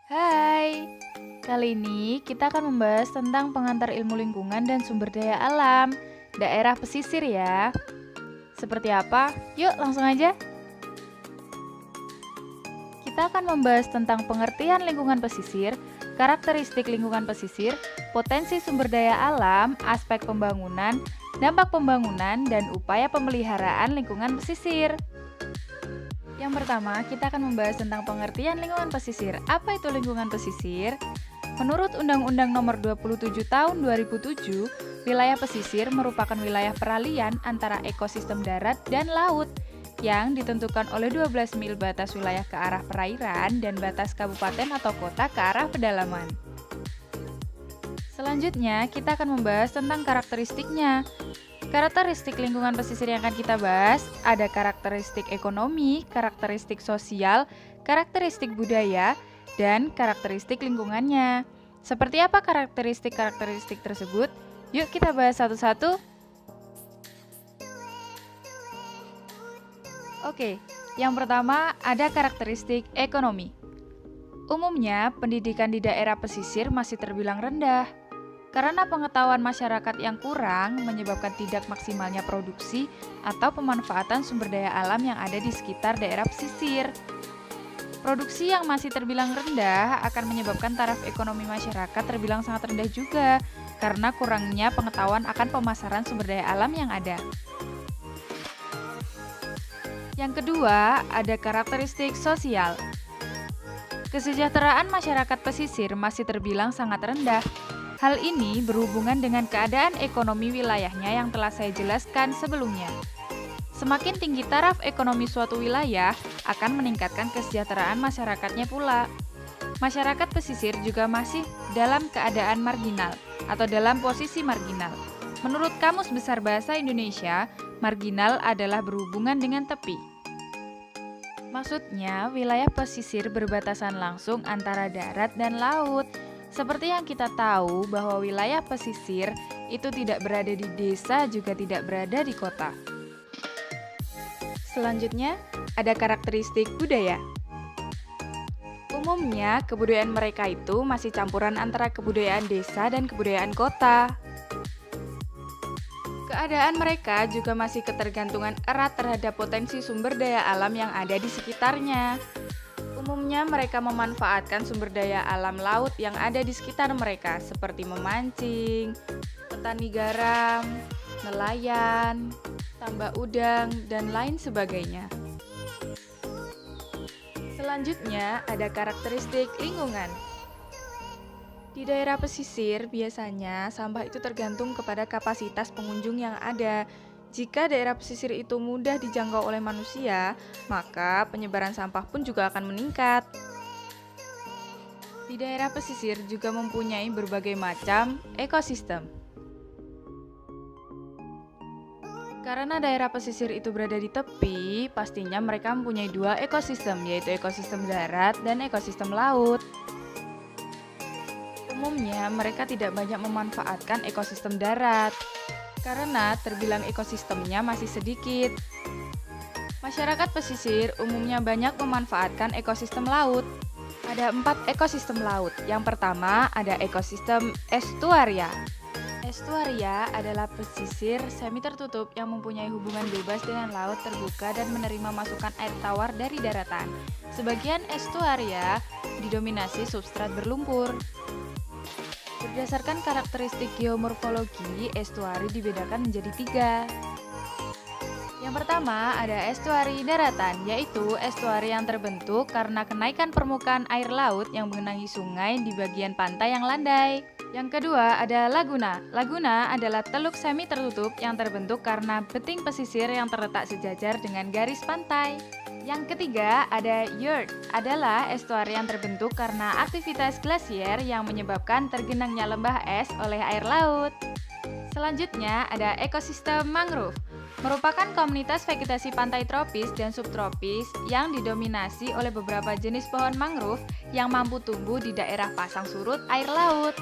Hai, kali ini kita akan membahas tentang pengantar ilmu lingkungan dan sumber daya alam, daerah pesisir ya. Seperti apa? Yuk langsung aja. Kita akan membahas tentang pengertian lingkungan pesisir, karakteristik lingkungan pesisir, potensi sumber daya alam, aspek pembangunan, dampak pembangunan, dan upaya pemeliharaan lingkungan pesisir. Yang pertama, kita akan membahas tentang pengertian lingkungan pesisir. Apa itu lingkungan pesisir? Menurut Undang-Undang Nomor 27 Tahun 2007, wilayah pesisir merupakan wilayah peralihan antara ekosistem darat dan laut yang ditentukan oleh 12 mil batas wilayah ke arah perairan dan batas kabupaten atau kota ke arah pedalaman. Selanjutnya, kita akan membahas tentang karakteristiknya. Karakteristik lingkungan pesisir yang akan kita bahas ada karakteristik ekonomi, karakteristik sosial, karakteristik budaya, dan karakteristik lingkungannya. Seperti apa karakteristik-karakteristik tersebut? Yuk kita bahas satu-satu. Oke, yang pertama ada karakteristik ekonomi. Umumnya, pendidikan di daerah pesisir masih terbilang rendah. Karena pengetahuan masyarakat yang kurang menyebabkan tidak maksimalnya produksi atau pemanfaatan sumber daya alam yang ada di sekitar daerah pesisir. Produksi yang masih terbilang rendah akan menyebabkan taraf ekonomi masyarakat terbilang sangat rendah juga karena kurangnya pengetahuan akan pemasaran sumber daya alam yang ada. Yang kedua, ada karakteristik sosial. Kesejahteraan masyarakat pesisir masih terbilang sangat rendah. Hal ini berhubungan dengan keadaan ekonomi wilayahnya yang telah saya jelaskan sebelumnya. Semakin tinggi taraf ekonomi suatu wilayah, akan meningkatkan kesejahteraan masyarakatnya pula. Masyarakat pesisir juga masih dalam keadaan marginal atau dalam posisi marginal. Menurut Kamus Besar Bahasa Indonesia, marginal adalah berhubungan dengan tepi. Maksudnya, wilayah pesisir berbatasan langsung antara darat dan laut. Seperti yang kita tahu bahwa wilayah pesisir itu tidak berada di desa juga tidak berada di kota. Selanjutnya, ada karakteristik budaya. Umumnya, kebudayaan mereka itu masih campuran antara kebudayaan desa dan kebudayaan kota. Keadaan mereka juga masih ketergantungan erat terhadap potensi sumber daya alam yang ada di sekitarnya. Umumnya mereka memanfaatkan sumber daya alam laut yang ada di sekitar mereka seperti memancing, petani garam, nelayan, tambak udang, dan lain sebagainya. Selanjutnya ada karakteristik lingkungan. Di daerah pesisir biasanya sampah itu tergantung kepada kapasitas pengunjung yang ada. Jika daerah pesisir itu mudah dijangkau oleh manusia, maka penyebaran sampah pun juga akan meningkat. Di daerah pesisir juga mempunyai berbagai macam ekosistem. Karena daerah pesisir itu berada di tepi, pastinya mereka mempunyai dua ekosistem, yaitu ekosistem darat dan ekosistem laut. Umumnya, mereka tidak banyak memanfaatkan ekosistem darat karena terbilang ekosistemnya masih sedikit. Masyarakat pesisir umumnya banyak memanfaatkan ekosistem laut. Ada 4 ekosistem laut. Yang pertama ada ekosistem estuaria. Estuaria adalah pesisir semi tertutup yang mempunyai hubungan bebas dengan laut terbuka dan menerima masukan air tawar dari daratan. Sebagian estuaria didominasi substrat berlumpur. Berdasarkan karakteristik geomorfologi, estuari dibedakan menjadi 3. Yang pertama ada estuari daratan, yaitu estuari yang terbentuk karena kenaikan permukaan air laut yang mengenangi sungai di bagian pantai yang landai. Yang kedua ada laguna. Laguna adalah teluk semi tertutup yang terbentuk karena beting pesisir yang terletak sejajar dengan garis pantai. Yang ketiga ada yurt, adalah estuari yang terbentuk karena aktivitas glasier yang menyebabkan tergenangnya lembah es oleh air laut. Selanjutnya ada ekosistem mangrove, merupakan komunitas vegetasi pantai tropis dan subtropis yang didominasi oleh beberapa jenis pohon mangrove yang mampu tumbuh di daerah pasang surut air laut.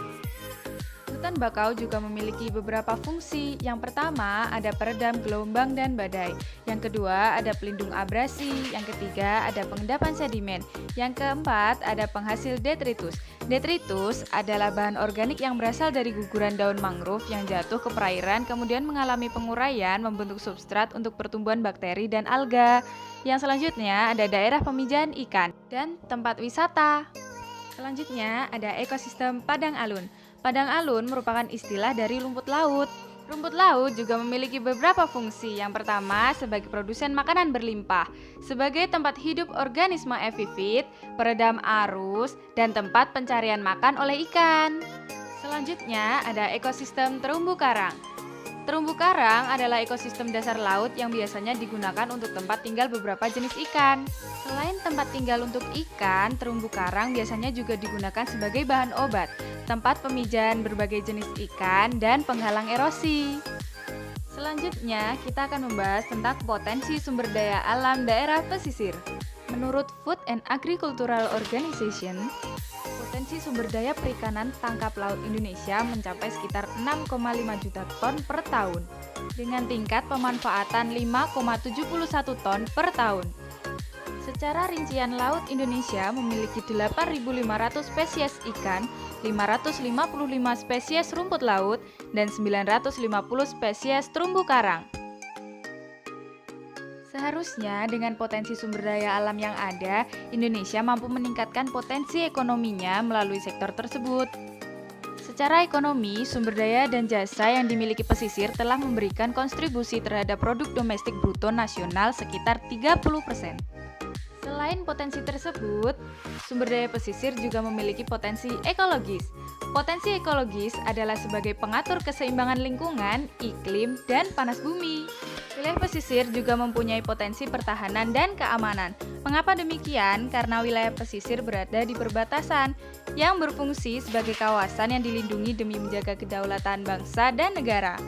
Hutan bakau juga memiliki beberapa fungsi. Yang pertama, ada peredam gelombang dan badai. Yang kedua, ada pelindung abrasi. Yang ketiga, ada pengendapan sedimen. Yang keempat, ada penghasil detritus. Detritus adalah bahan organik yang berasal dari guguran daun mangrove yang jatuh ke perairan kemudian mengalami penguraian membentuk substrat untuk pertumbuhan bakteri dan alga. Yang selanjutnya ada daerah pemijahan ikan dan tempat wisata. Selanjutnya ada ekosistem padang alun. Padang alun merupakan istilah dari rumput laut. Rumput laut juga memiliki beberapa fungsi. Yang pertama, sebagai produsen makanan berlimpah, sebagai tempat hidup organisme epifit, peredam arus, dan tempat pencarian makan oleh ikan. Selanjutnya, ada ekosistem terumbu karang. Terumbu karang adalah ekosistem dasar laut yang biasanya digunakan untuk tempat tinggal beberapa jenis ikan. Selain tempat tinggal untuk ikan, terumbu karang biasanya juga digunakan sebagai bahan obat, tempat pemijahan berbagai jenis ikan, dan penghalang erosi. Selanjutnya, kita akan membahas tentang potensi sumber daya alam daerah pesisir. Menurut Food and Agricultural Organization, potensi sumber daya perikanan tangkap laut Indonesia mencapai sekitar 6,5 juta ton per tahun, dengan tingkat pemanfaatan 5,71 ton per tahun. Secara rincian laut Indonesia memiliki 8.500 spesies ikan, 555 spesies rumput laut, dan 950 spesies terumbu karang. Seharusnya dengan potensi sumber daya alam yang ada, Indonesia mampu meningkatkan potensi ekonominya melalui sektor tersebut. Secara ekonomi, sumber daya dan jasa yang dimiliki pesisir telah memberikan kontribusi terhadap produk domestik bruto nasional sekitar 30%. Selain potensi tersebut, sumber daya pesisir juga memiliki potensi ekologis. Potensi ekologis adalah sebagai pengatur keseimbangan lingkungan, iklim, dan panas bumi. Wilayah pesisir juga mempunyai potensi pertahanan dan keamanan. Mengapa demikian? Karena wilayah pesisir berada di perbatasan yang berfungsi sebagai kawasan yang dilindungi demi menjaga kedaulatan bangsa dan negara.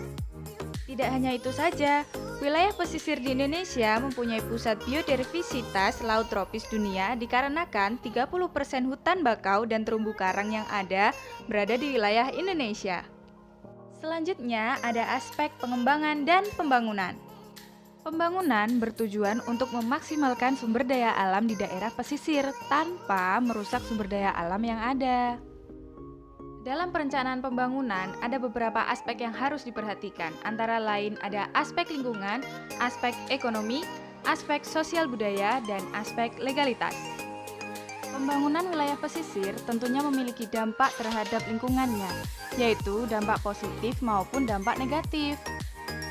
Tidak hanya itu saja, wilayah pesisir di Indonesia mempunyai pusat biodiversitas laut tropis dunia dikarenakan 30% hutan bakau dan terumbu karang yang ada berada di wilayah Indonesia. Selanjutnya ada aspek pengembangan dan pembangunan. Pembangunan bertujuan untuk memaksimalkan sumber daya alam di daerah pesisir tanpa merusak sumber daya alam yang ada. Dalam perencanaan pembangunan, ada beberapa aspek yang harus diperhatikan, antara lain ada aspek lingkungan, aspek ekonomi, aspek sosial budaya, dan aspek legalitas. Pembangunan wilayah pesisir tentunya memiliki dampak terhadap lingkungannya, yaitu dampak positif maupun dampak negatif.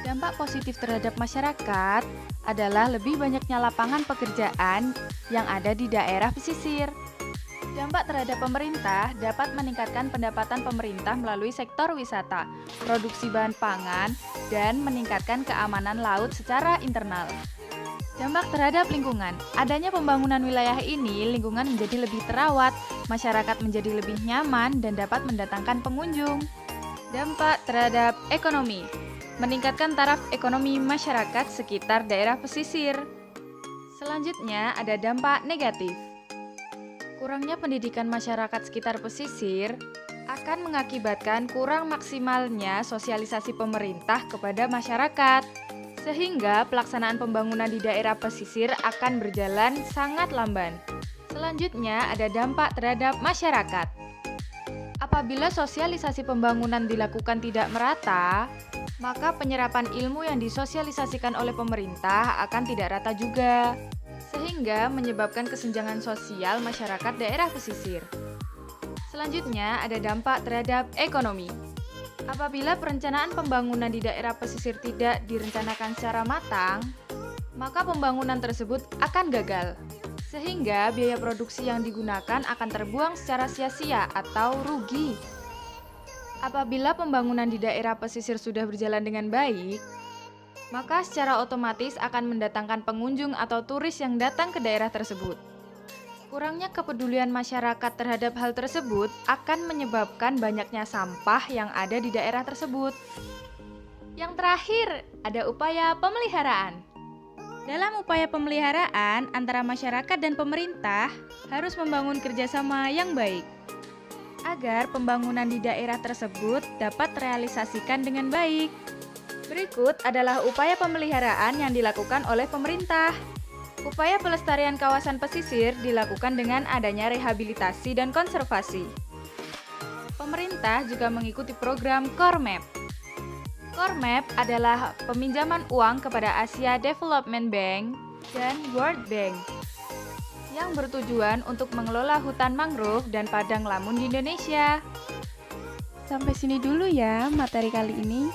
Dampak positif terhadap masyarakat adalah lebih banyaknya lapangan pekerjaan yang ada di daerah pesisir. Dampak terhadap pemerintah dapat meningkatkan pendapatan pemerintah melalui sektor wisata, produksi bahan pangan, dan meningkatkan keamanan laut secara internal. Dampak terhadap lingkungan, adanya pembangunan wilayah ini, lingkungan menjadi lebih terawat, masyarakat menjadi lebih nyaman, dan dapat mendatangkan pengunjung. Dampak terhadap ekonomi, meningkatkan taraf ekonomi masyarakat sekitar daerah pesisir. Selanjutnya ada dampak negatif. Kurangnya pendidikan masyarakat sekitar pesisir akan mengakibatkan kurang maksimalnya sosialisasi pemerintah kepada masyarakat, sehingga pelaksanaan pembangunan di daerah pesisir akan berjalan sangat lamban. Selanjutnya ada dampak terhadap masyarakat. Apabila sosialisasi pembangunan dilakukan tidak merata, maka penyerapan ilmu yang disosialisasikan oleh pemerintah akan tidak rata juga, sehingga menyebabkan kesenjangan sosial masyarakat daerah pesisir. Selanjutnya ada dampak terhadap ekonomi. Apabila perencanaan pembangunan di daerah pesisir tidak direncanakan secara matang, maka pembangunan tersebut akan gagal, sehingga biaya produksi yang digunakan akan terbuang secara sia-sia atau rugi. Apabila pembangunan di daerah pesisir sudah berjalan dengan baik, maka secara otomatis akan mendatangkan pengunjung atau turis yang datang ke daerah tersebut. Kurangnya kepedulian masyarakat terhadap hal tersebut akan menyebabkan banyaknya sampah yang ada di daerah tersebut. Yang terakhir, ada upaya pemeliharaan. Dalam upaya pemeliharaan, antara masyarakat dan pemerintah harus membangun kerjasama yang baik. agar pembangunan di daerah tersebut dapat realisasikan dengan baik. Berikut adalah upaya pemeliharaan yang dilakukan oleh pemerintah. Upaya pelestarian kawasan pesisir dilakukan dengan adanya rehabilitasi dan konservasi. Pemerintah juga mengikuti program COREMAP. COREMAP adalah peminjaman uang kepada Asia Development Bank dan World Bank yang bertujuan untuk mengelola hutan mangrove dan padang lamun di Indonesia. Sampai sini dulu ya materi kali ini.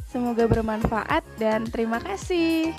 Semoga bermanfaat dan terima kasih.